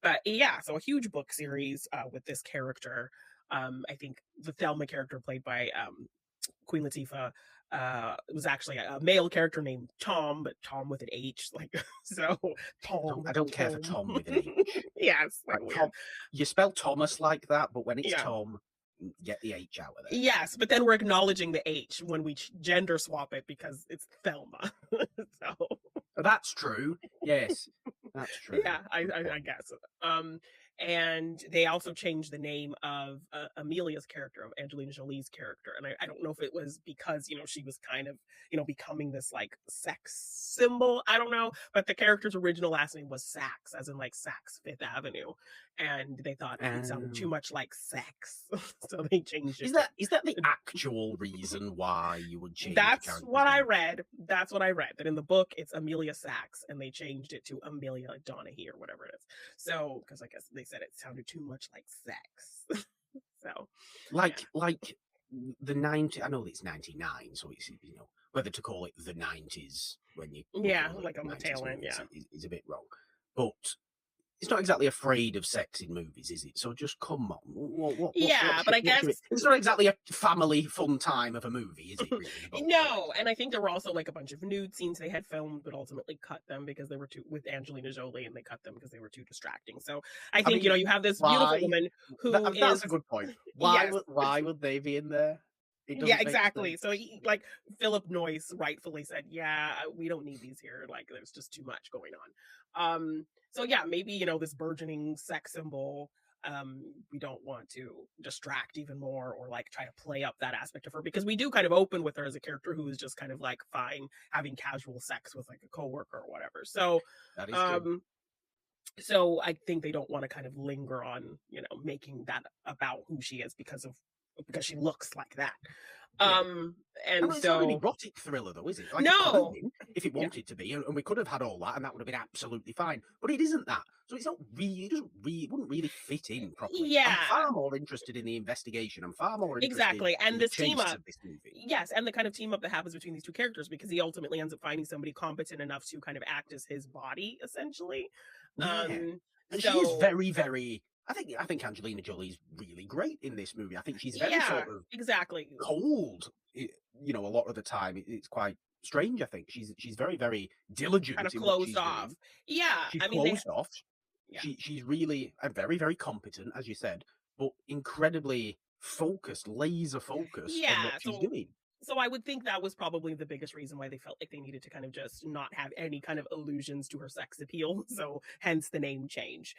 But yeah, so a huge book series with this character. I think the Thelma character played by Queen Latifah was actually a male character named Tom, but Tom with an H, like so I don't care for Tom. Tom with an H. Yeah, it's like Like weird. Tom, you spell Thomas like that, but when it's Yeah. Tom, get the H out of there. Yes, but then we're acknowledging the H when we gender swap it because it's Thelma. So That's true. Yes, that's true. yeah, I, Good I, I point. guess. Um, and they also changed the name of Amelia's character, of Angelina Jolie's character. And I don't know if it was because, she was kind of, becoming this like sex symbol. I don't know. But the character's original last name was Saks, as in like Saks Fifth Avenue. And they thought it sounded too Um, much like sex. So they changed it is to that the actual reason why you would change a that's character's what I name? read. That's what I read. That in the book it's Amelia Sachs, and they changed it to Amelia Donaghy or whatever it is. So, because I guess they said it sounded too much like sex. So, yeah, Like the 90, I know it's 99, so it's, whether to call it the 90s when you're looking yeah, at like on the 90s tail end, movies yeah. is a bit wrong. But it's not exactly afraid of sex in movies, is it? So just come on. Yeah, but I What guess should it? It's not exactly a family fun time of a movie, is it really? The boat no, parade. and I think there were also like a bunch of nude scenes they had filmed, but ultimately cut them because they were too with Angelina Jolie, and they cut them because they were too distracting. So I I think mean, you have this beautiful why? woman who That's is a good point. yes. Why would they be in there? It Yeah, doesn't make exactly. sense. So like Philip Noyce rightfully said, "Yeah, we don't need these here. Like, there's just too much going on." So yeah, maybe this burgeoning sex symbol. We don't want to distract even more or like try to play up that aspect of her because we do kind of open with her as a character who is just kind of like fine having casual sex with like a coworker or whatever. That is true. Um, so I think they don't want to kind of linger on, making that about who she is because she looks like that. Yeah. Um, I and mean, it's not an so erotic thriller, though, is it? Like, it could have no, been if it yeah, wanted to be, and we could have had all that, and that would have been absolutely fine. But it isn't that. So it's not really, it wouldn't really fit in properly. I'm yeah, far more interested in the investigation. I'm far more interested exactly. in And the this team chase up, of this movie. yes, and the kind of team up that happens between these two characters because he ultimately ends up finding somebody competent enough to kind of act as his body, essentially. Yeah. Um, And she is so very, very. I think Angelina Jolie's really great in this movie. I think she's very yeah, sort of exactly. cold. A lot of the time, it's quite strange. I think she's very, very Kind diligent of in what closed she's off. doing. Yeah, She's I mean they closed off. yeah. She's really very, very competent, as you said, but incredibly focused, laser focused on what Yeah, she's so doing. I would think that was probably the biggest reason why they felt like they needed to kind of just not have any kind of allusions to her sex appeal, so hence the name change.